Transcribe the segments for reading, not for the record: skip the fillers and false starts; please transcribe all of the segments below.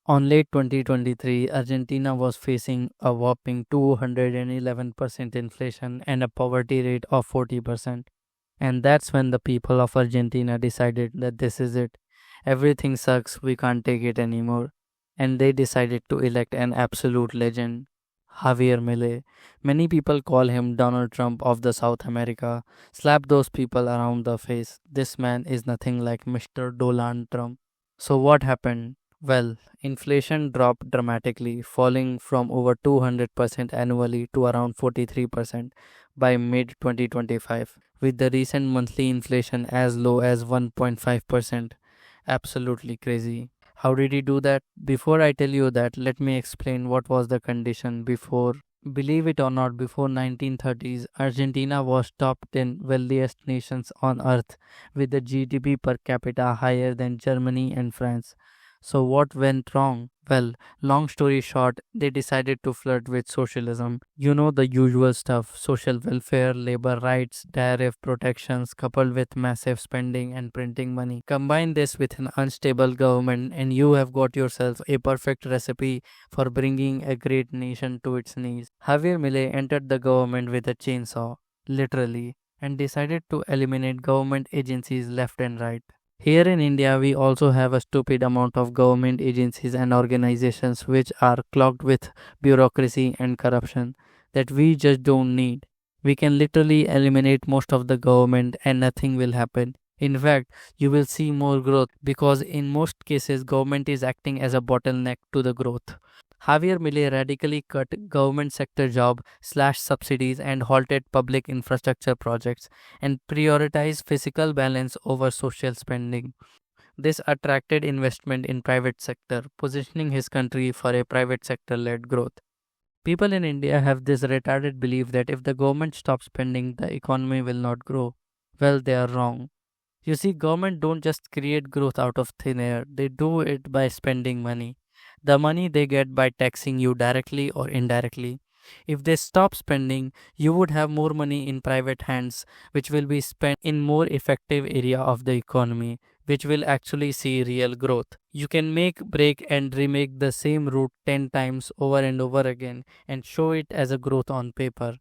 On late 2023, Argentina was facing a whopping 211% inflation and a poverty rate of 40%. And that's when the people of Argentina decided that this is it. Everything sucks, we can't take it anymore. And they decided to elect an absolute legend, Javier Milei. Many people call him Donald Trump of the South America. Slap those people around the face. This man is nothing like Mr. Donald Trump. So what happened? Well, inflation dropped dramatically, falling from over 200% annually to around 43% by mid 2025, with the recent monthly inflation as low as 1.5%. Absolutely crazy. How did he do that? Before I tell you that, let me explain what was the condition before. Believe it or not, before 1930s, Argentina was top 10 wealthiest nations on earth with a GDP per capita higher than Germany and France. So what went wrong? Well, long story short, they decided to flirt with socialism. You know the usual stuff: social welfare, labor rights, tariff protections, coupled with massive spending and printing money. Combine this with an unstable government, and you have got yourself a perfect recipe for bringing a great nation to its knees. Javier Milei entered the government with a chainsaw, literally, and decided to eliminate government agencies left and right. Here in India, we also have a stupid amount of government agencies and organizations which are clogged with bureaucracy and corruption that we just don't need. We can literally eliminate most of the government and nothing will happen. In fact, you will see more growth because in most cases government is acting as a bottleneck to the growth. Javier Milei radically cut government sector job slash subsidies and halted public infrastructure projects and prioritized fiscal balance over social spending. This attracted investment in private sector, positioning his country for a private sector led growth. People in India have this retarded belief that if the government stops spending, the economy will not grow. Well, they are wrong. You see, government don't just create growth out of thin air. They do it by spending money. The money they get by taxing you directly or indirectly. If they stop spending, you would have more money in private hands, which will be spent in more effective area of the economy, which will actually see real growth. You can make, break, and remake the same route 10 times over and over again and show it as a growth on paper.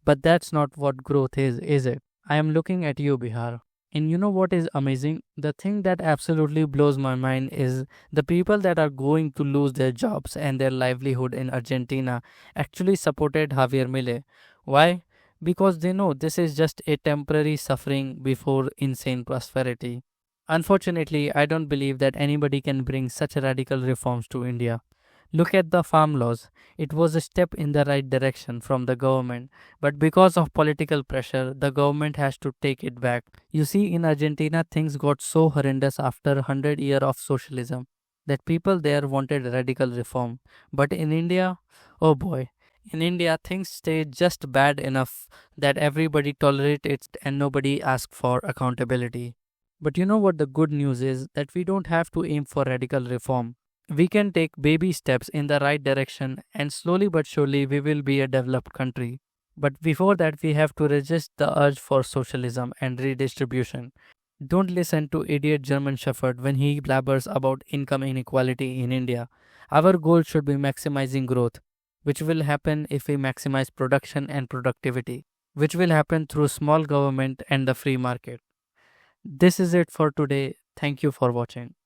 But that's not what growth is it? I am looking at you, Bihar. And you know what is amazing? The thing that absolutely blows my mind is the people that are going to lose their jobs and their livelihood in Argentina actually supported Javier Milei. Why? Because they know this is just a temporary suffering before insane prosperity. Unfortunately, I don't believe that anybody can bring such radical reforms to India. Look at the farm laws. It was a step in the right direction from the government, but because of political pressure, the government has to take it back. You see, in Argentina, things got so horrendous after 100 years of socialism that people there wanted radical reform. But in India, oh boy, in India, things stay just bad enough that everybody tolerates it and nobody asks for accountability. But you know what the good news is? That we don't have to aim for radical reform. We can take baby steps in the right direction, and slowly but surely we will be a developed country. But before that, we have to resist the urge for socialism and redistribution. Don't listen to idiot German Shepherd when he blabbers about income inequality in India. Our goal should be maximizing growth, which will happen if we maximize production and productivity, which will happen through small government and the free market. This is it for today. Thank you for watching.